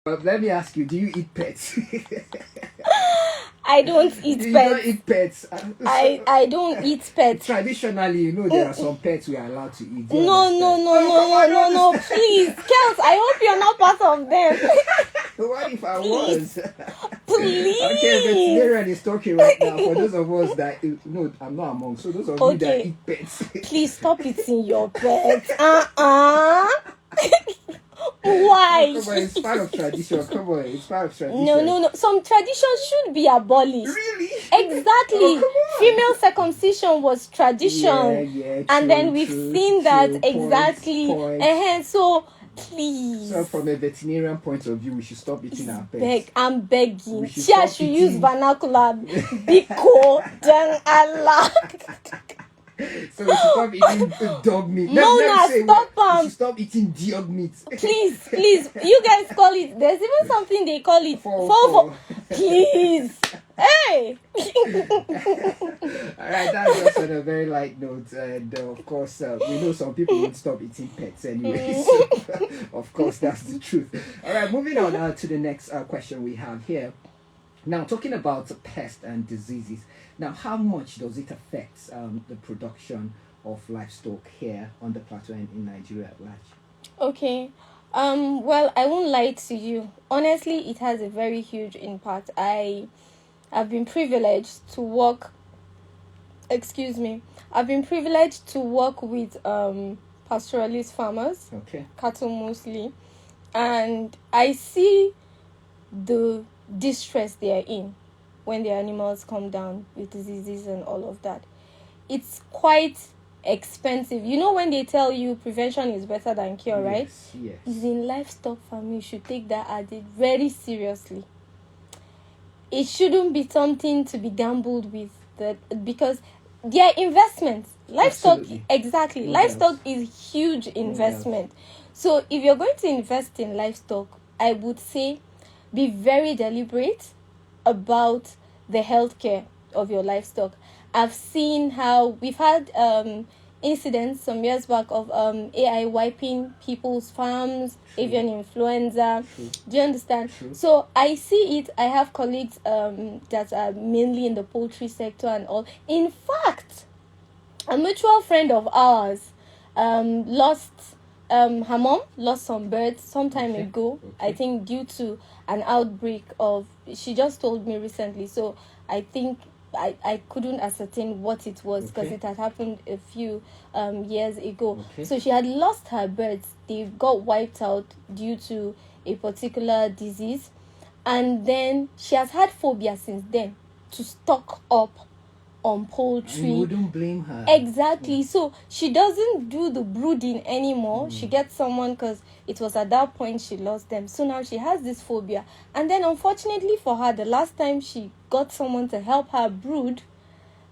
But let me ask you, do you eat pets? I don't eat You pets. don't eat pets. I don't eat pets. Traditionally, you know, there are some pets we are allowed to eat. Do you No, understand? please, Kels, I hope you're not part of them. What if I was? Please. Okay, veterinarian is talking right now. For those of us that no, I'm not among. So those of you that eat pets, please stop eating your pets. Why? Come on, it's part of tradition. Come on, it's part of tradition. No. Some traditions should be abolished. Really? Exactly. Oh, Female circumcision was tradition. Yeah, and then we've seen that exactly. Points. So please. So from a veterinarian point of view, we should stop eating our pets. I'm begging. We should She stop should eating- use vernacular. Biko dan Allah. So we should stop eating dog meat. Mona, stop we should stop eating dog meat. Please. You guys call it. There's even something they call it. Fo. Please. Hey. Alright, that's just on a very light note. And of course, we know some people won't stop eating pets anyway. So, of course, that's the truth. Alright, moving on to the next question we have here. Now, talking about pests and diseases. Now, how much does it affect the production of livestock here on the plateau and in Nigeria at large? Okay. Well, I won't lie to you. Honestly, it has a very huge impact. I've been privileged to work. I've been privileged to work with pastoralist farmers, cattle mostly, and I see the distress they are in when their animals come down with diseases and all of that. It's quite expensive. You know when they tell you prevention is better than cure, right? Yes. It's in livestock farming. You should take that added very seriously. It shouldn't be something to be gambled with, because they are investments. Livestock, Absolutely. exactly. No livestock doubt. is huge investment. So if you're going to invest in livestock, I would say be very deliberate about the healthcare of your livestock. I've seen how we've had incidents some years back of AI wiping people's farms, avian influenza. True. Do you understand? True. So I see it. I have colleagues that are mainly in the poultry sector and all. In fact, a mutual friend of ours lost her mom lost some birds some time ago. I think due to an outbreak of, she just told me recently, so I think I couldn't ascertain what it was because it had happened a few years ago. So she had lost her birds. They got wiped out due to a particular disease, and then she has had phobia since then to stock up on poultry. And you wouldn't blame her. Exactly. So she doesn't do the brooding anymore. She gets someone because it was at that point she lost them. So now she has this phobia. And then unfortunately for her, the last time she got someone to help her brood,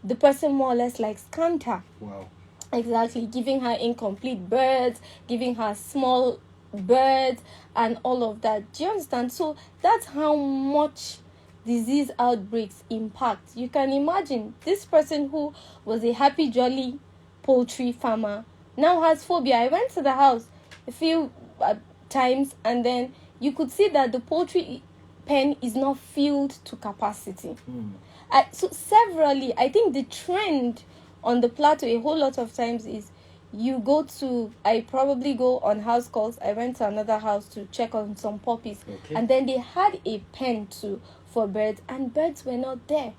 the person more or less like scammed her. Wow. Exactly. Giving her incomplete birds, giving her small birds and all of that. Do you understand? So that's how much disease outbreaks impact. You can imagine this person who was a happy, jolly poultry farmer now has phobia. I went to the house a few times, and then you could see that the poultry pen is not filled to capacity. So severally, I think the trend on the plateau a whole lot of times is I probably go on house calls. I went to another house to check on some puppies, and then they had a pen for birds, and birds were not there.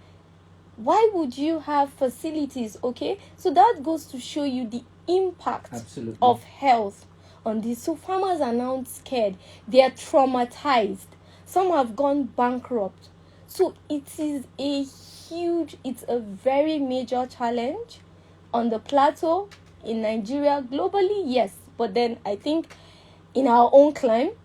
Why would you have facilities? So that goes to show you the impact of health on this. So farmers are now scared. They are traumatized. Some have gone bankrupt. So it's a very major challenge on the plateau, in Nigeria, globally, yes. But then I think in our own climate,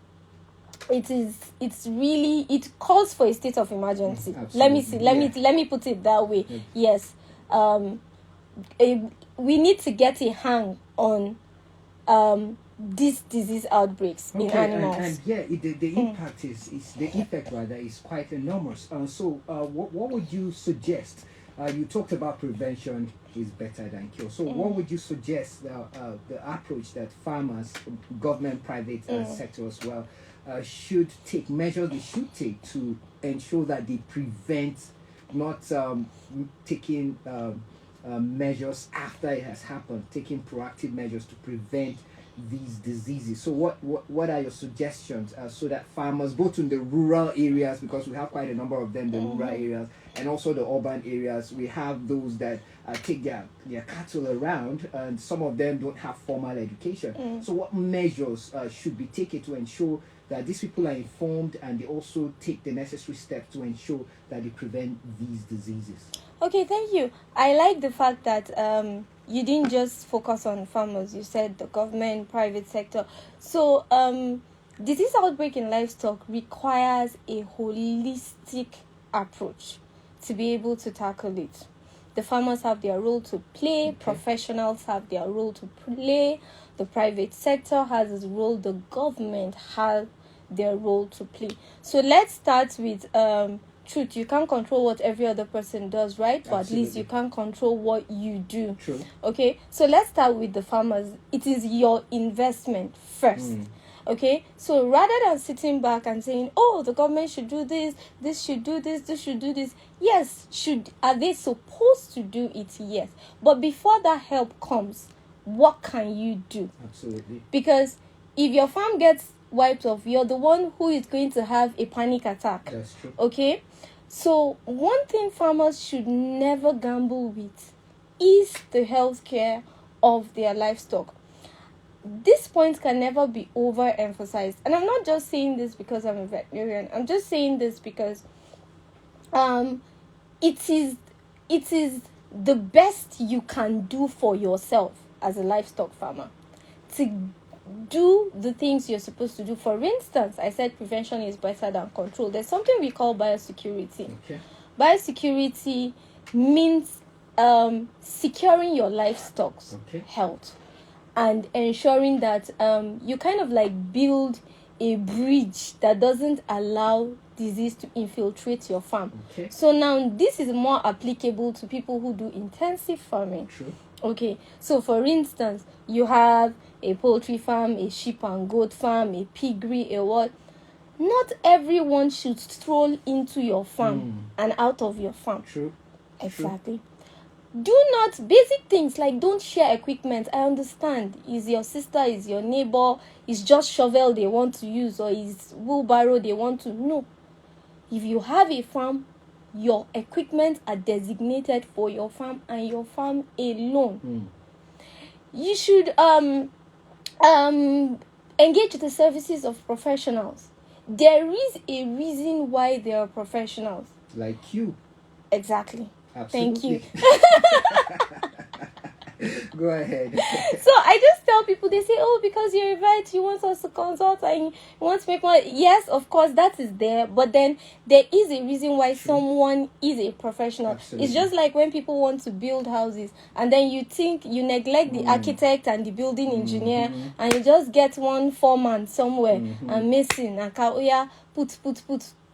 it calls for a state of emergency. Let me put it that way. Yes. We need to get a hang on these disease outbreaks in animals. And the impact the effect rather is quite enormous. So what would you suggest? You talked about prevention is better than cure. So what would you suggest the approach that farmers, government, private sector as well, should take, measures they should take to ensure that they prevent, not taking measures after it has happened, taking proactive measures to prevent these diseases. So what are your suggestions so that farmers, both in the rural areas, because we have quite a number of them, the rural areas, and also the urban areas, we have those that take their cattle around, and some of them don't have formal education. So what measures should be taken to ensure that these people are informed, and they also take the necessary steps to ensure that they prevent these diseases? Okay, thank you. I like the fact that you didn't just focus on farmers. You said the government, private sector. So disease outbreak in livestock requires a holistic approach to be able to tackle it. The farmers have their role to play, professionals have their role to play, the private sector has its role, the government has their role to play. So let's start with truth. You can't control what every other person does, right? But Absolutely. at least you can control what you do. True. Okay, so let's start with the farmers. It is your investment first. Okay, so rather than sitting back and saying, oh, the government should do this should do this should do this, yes, are they supposed to do it? Yes. But before that help comes, what can you do? Absolutely. Because if your farm gets wiped off, you're the one who is going to have a panic attack. That's true. Okay, so one thing farmers should never gamble with is the health care of their livestock. This point can never be overemphasized, and I'm not just saying this because I'm a veterinarian. I'm just saying this because it is the best you can do for yourself as a livestock farmer, to do the things you're supposed to do. For instance, I said prevention is better than control. There's something we call biosecurity. Okay. Biosecurity means securing your livestock's health and ensuring that you kind of like build a bridge that doesn't allow disease to infiltrate your farm. Okay. So now this is more applicable to people who do intensive farming. True. Okay, so for instance, you have a poultry farm, a sheep and goat farm, a piggery, a what? Not everyone should stroll into your farm and out of your farm. True. Exactly. Do not, basic things like don't share equipment. I understand. Is your sister, is your neighbor, is just shovel they want to use, or is wheelbarrow they want to. No. If you have a farm, your equipment are designated for your farm and your farm alone. You should engage the services of professionals. There is a reason why they are professionals. Like you. Exactly. Absolutely. Thank you. Go ahead. So I just tell people, they say, oh, because you're a vet, you want us to consult and you want to make money. Yes, of course, that is there. But then there is a reason why someone is a professional. Absolutely. It's just like when people want to build houses and then you think you neglect the architect and the building engineer and you just get one foreman somewhere and missing and put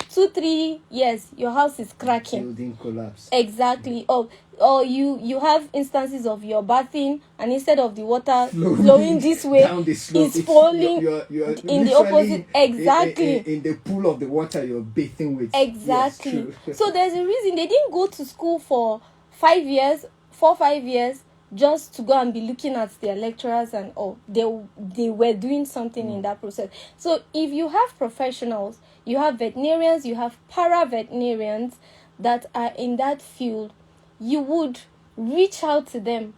2-3 years your house is cracking. Building collapse. Exactly. Or you have instances of your bathing and instead of the water flowing this way, down the slope, it's falling you're in the opposite. Exactly. In the pool of the water you're bathing with. Exactly. Yes, So there's a reason they didn't go to school for 5 years, 4-5 years, just to go and be looking at their lecturers and all. They were doing something in that process. So if you have professionals, you have veterinarians, you have para-veterinarians that are in that field, you would reach out to them.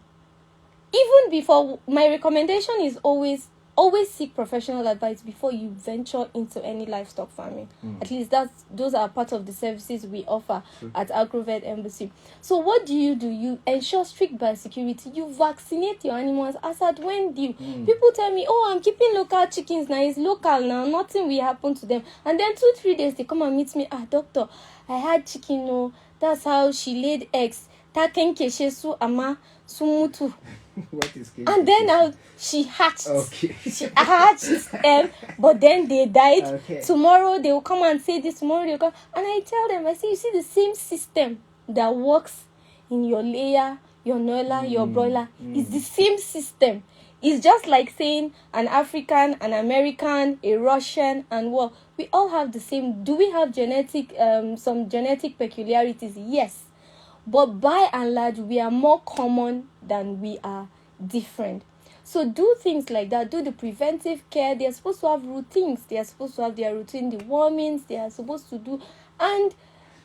Even before, my recommendation is always seek professional advice before you venture into any livestock farming. At least those are part of the services we offer at Agrovet Embassy. So what do? You ensure strict biosecurity. You vaccinate your animals as at when due. People tell me, oh, I'm keeping local chickens now. It's local now. Nothing will happen to them. And then 2-3 days they come and meet me. Doctor, I had chicken. No, that's how she laid eggs. Takenkeshesu ama sumutu. What is and then she hatched. Okay. She hatched but then they died. Okay. Tomorrow they will come and say this. Tomorrow they will come. And I tell them, I say, you see the same system that works in your layer, your noila, your broiler. It's the same system. It's just like saying an African, an American, a Russian, and well, we all have the same. Do we have some genetic peculiarities? Yes. But by and large, we are more common than we are different. So do things like that. Do the preventive care. They are supposed to have routines. They are supposed to have their routine, dewormings. They are supposed to do. And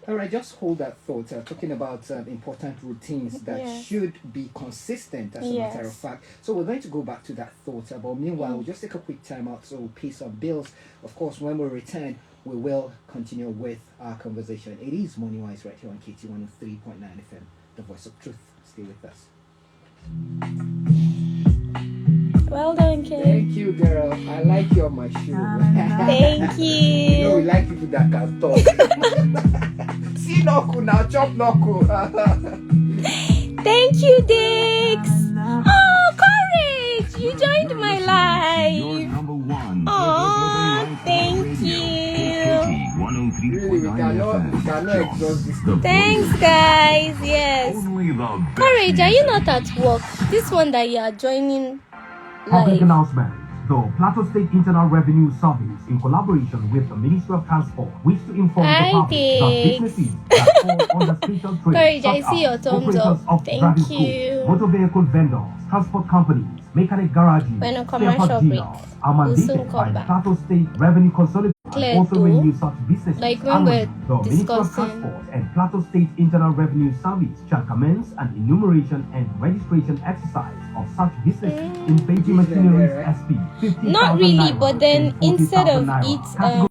all right, just hold that thought. Talking about important routines that should be consistent, as a matter of fact. So we're going to go back to that thought. But meanwhile, we'll just take a quick time out so we'll pay some bills. Of course, when we return, we will continue with our conversation. It is Money Wise right here on KT 103.9 FM, the voice of truth. Stay with us. Well done, Kate. Thank you, girl. I like you on my shoe. Thank you. You know, we like people that can talk. See Noku now, chop Noku. Thank you, Dix. Oh, Courage, you joined my live. Oh, thank you. Really, we cannot exhaust this stuff. Thanks, guys. Yes. Courage, are you not at work? This one that you are joining Public live. announcement. The Plateau State Internal Revenue Service, in collaboration with the Ministry of Transport, wish to inform the public that businesses that fall under special trade, Courage, such I see your as thumbs operators up. of Thank driving you. schools, motor vehicle vendors, transport companies, mechanic garages, When a spare commercial part dealers breaks, are we'll soon mandated by come the back. Plateau State Revenue Consolidation Clear also though. renew such businesses. Like when annually. we're The Ministry of discussing- Transport and Plateau State Internal Revenue Service shall commence an enumeration and registration exercise of such businesses in Beijing Machineries SP 50,000 Not really, naira but then and instead of 40,000 naira. it Category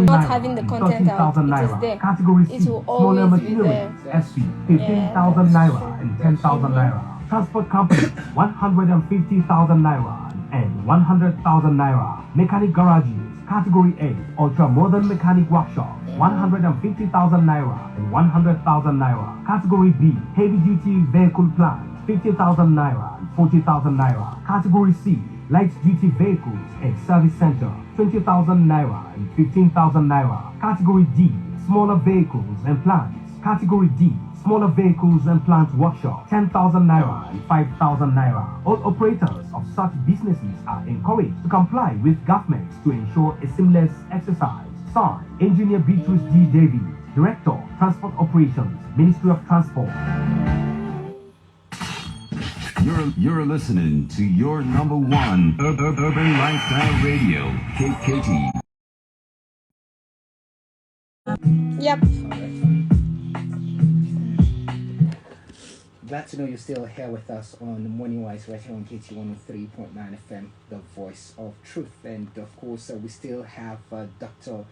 not naira having the and content out, 13,000 it is naira. there. Category C, It will smaller always be machineries there. SP 15,000 Yeah, naira and 10,000 naira. Transport companies 150,000 naira and 100,000 naira. Mechanic garages Category A, ultra modern mechanic workshop 150,000 naira and 100,000 naira. Category B, heavy duty vehicle plant 50,000 naira and 40,000 naira. Category C, light duty vehicles and service center 20,000 naira and 15,000 naira. Category D, smaller vehicles and plants. Category D, smaller vehicles and plant workshop 10,000 naira and 5,000 naira. All operators of such businesses are encouraged to comply with government to ensure a seamless exercise. Signed, Engineer Beatrice D. Davies, Director, Transport Operations, Ministry of Transport. You're listening to your number one urban lifestyle radio, KKT. Yep. Glad to know you're still here with us on Morning Wise right here on KT 103.9 FM, the voice of truth. And of course, we still have Dr.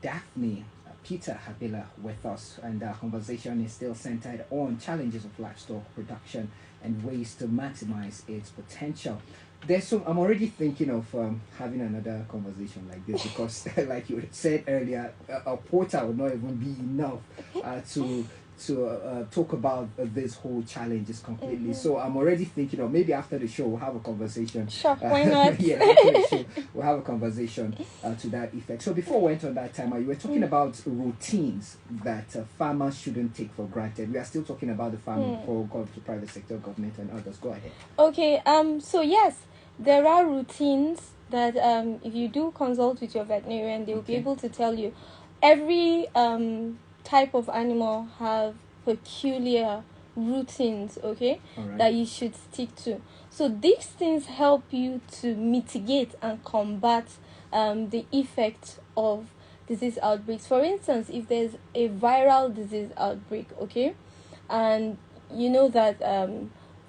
Daphne Peter Habila with us, and our conversation is still centered on challenges of livestock production and ways to maximize its potential. I'm already thinking of having another conversation like this because, like you said earlier, a portal would not even be enough to talk about this whole challenges completely. Mm-hmm. So I'm already thinking of maybe after the show we'll have a conversation. Sure, why not? Yeah, after the show we'll have a conversation to that effect. So before we went on that timer, you were talking about routines that farmers shouldn't take for granted. We are still talking about the farming for the private sector, government, and others. Go ahead. Okay. So yes, there are routines that if you do consult with your veterinarian, they will be able to tell you. Every type of animal have peculiar routines, okay, right, that you should stick to. So these things help you to mitigate and combat the effect of disease outbreaks. For instance, if there's a viral disease outbreak, okay, and you know that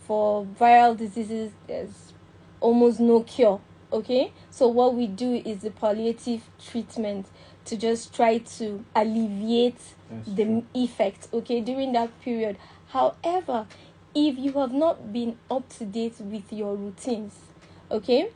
for viral diseases there's almost no cure, okay, so what we do is the palliative treatment to just try to alleviate the effect, okay, during that period. However, if you have not been up to date with your routines, okay,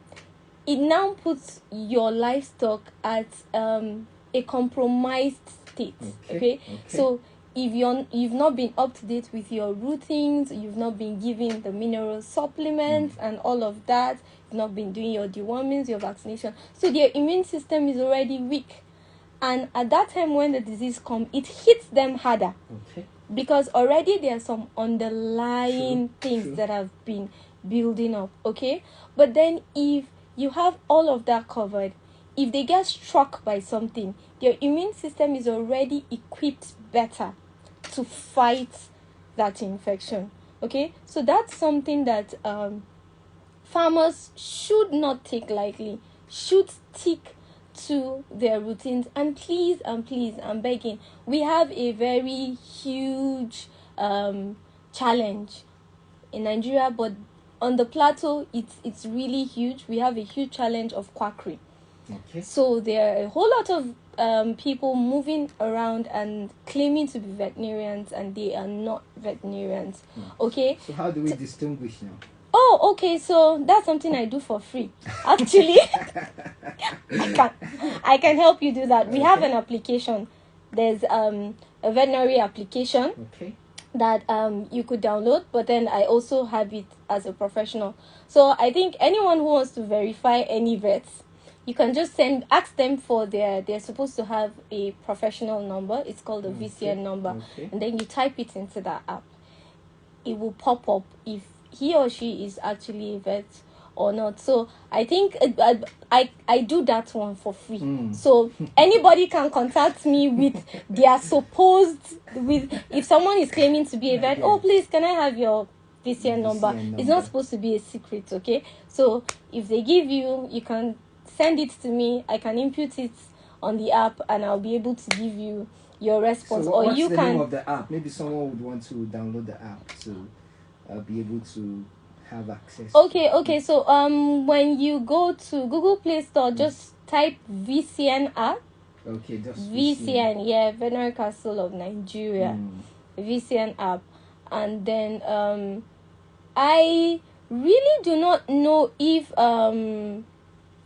it now puts your livestock at a compromised state, okay? So if you've not been up to date with your routines, you've not been giving the mineral supplements and all of that, you've not been doing your dewormings, your vaccination, so their immune system is already weak. And at that time when the disease comes, it hits them harder. because already there are some underlying things True. that have been building up, okay? But then if you have all of that covered, if they get struck by something, their immune system is already equipped better to fight that infection, okay? So that's something that farmers should not take lightly, should stick to their routines. And please, I'm begging, we have a very huge challenge in Nigeria, but on the plateau it's really huge. We have a huge challenge of quackery. Okay. So there are a whole lot of people moving around and claiming to be veterinarians, and they are not veterinarians. Okay. So how do we distinguish now? Oh, okay. So that's something I do for free. Actually, I can help you do that. We have an application. There's a veterinary application Okay. that you could download, but then I also have it as a professional. So I think anyone who wants to verify any vets, you can just ask them for they're supposed to have a professional number. It's called a VCN number. Okay. And then you type it into that app. It will pop up if he or she is actually a vet or not. So I think I do that one for free. So anybody can contact me with their if someone is claiming to be a vet, oh please, can I have your VCN number? It's not supposed to be a secret, okay? So if they give you, you can send it to me. I can input it on the app, and I'll be able to give you your response. So or what's you the can name of the app? Maybe someone would want to download the app to be able to have access. Okay. So when you go to Google Play Store, just type VCN app. Okay, just VCN, yeah, Veterinary Council of Nigeria, VCN app, and then I really do not know if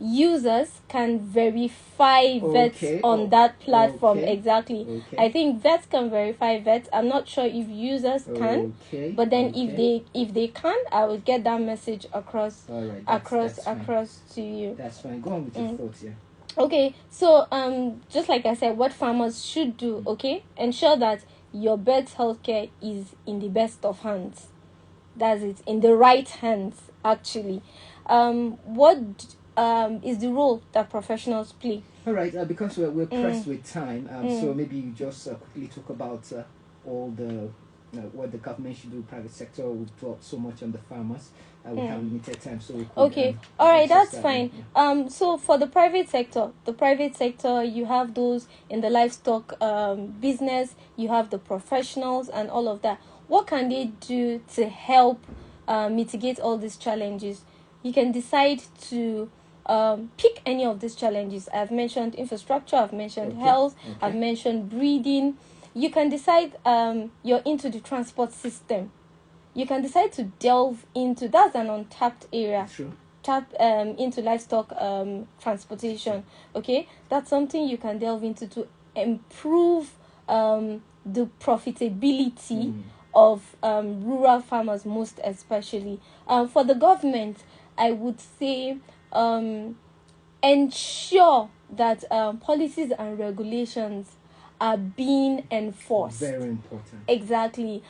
users can verify vets on that platform. Exactly. Okay. I think vets can verify vets. I'm not sure if users can. But then if they can, I will get that message across across to you. That's fine. Go on with your thoughts, yeah. Okay, so just like I said, what farmers should do, okay? Ensure that your bird's healthcare is in the best of hands. That's it, in the right hands, actually. What is the role that professionals play? All right, because we're pressed with time, so maybe you just quickly talk about all the what the government should do, private sector. We've talked so much on the farmers. We have limited time, so we could, all right, that's fine. So for the private sector, you have those in the livestock business, you have the professionals and all of that. What can they do to help mitigate all these challenges? You can decide to pick any of these challenges. I've mentioned infrastructure, I've mentioned health, I've mentioned breeding. You can decide you're into the transport system. You can decide to delve into, that's an untapped area. True. Tap into livestock transportation. Okay, that's something you can delve into to improve the profitability of rural farmers, most especially. For the government, I would say ensure that policies and regulations are being enforced. Very important. Exactly.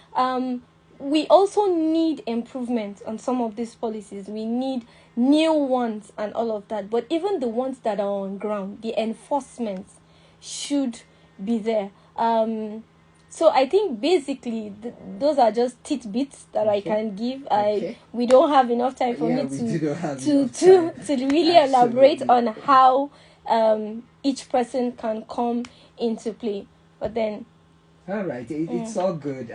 We also need improvement on some of these policies. We need new ones and all of that. But even the ones that are on ground, the enforcement should be there. So I think basically those are just tidbits that I can give. We don't have enough time for me to really elaborate on how each person can come into play. But then, all right, it's all good.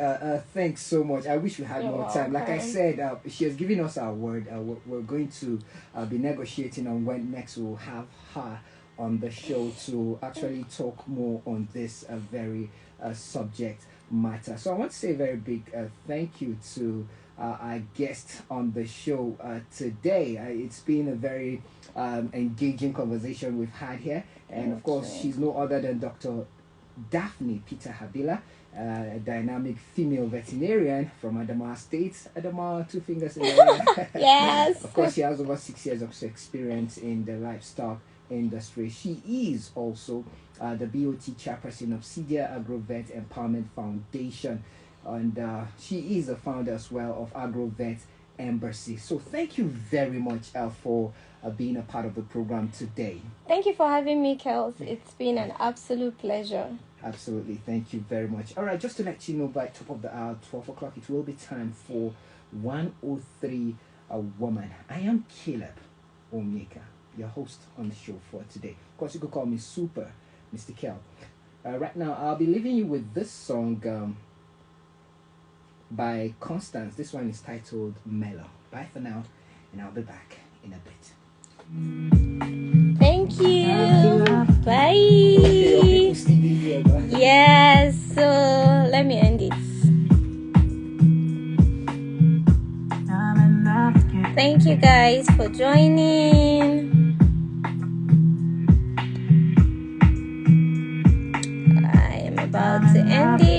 Thanks so much. I wish we had more time. Like I said, she has given us our word. We're going to be negotiating on when next we'll have her on the show to actually talk more on this very subject matter. So I want to say a very big thank you to our guest on the show today. It's been a very engaging conversation we've had here, and of course she's no other than Dr. Daphne Peter Habila, a dynamic female veterinarian from Adamawa State. Adamawa, two fingers in the air. Yes. Of course, she has over 6 years of experience in the livestock industry. She is also the BOT chairperson of CDA Agrovet Empowerment Foundation. and she is the founder as well of AgroVet Embassy. So thank you very much for being a part of the program today. Thank you for having me, Kels. It's been an absolute pleasure. Absolutely, thank you very much. All right, just to let you know, by top of the hour, 12 o'clock, it will be time for 103 Woman. I am Caleb Omeka, your host on the show for today. Of course, you could call me Super Mr. Kel. Right now, I'll be leaving you with this song by Cont'D. This one is titled Mellow. Bye for now, and I'll be back in a bit. Thank you. Bye. Okay, Yes, so let me end it. Thank you guys for joining. I am about to end it.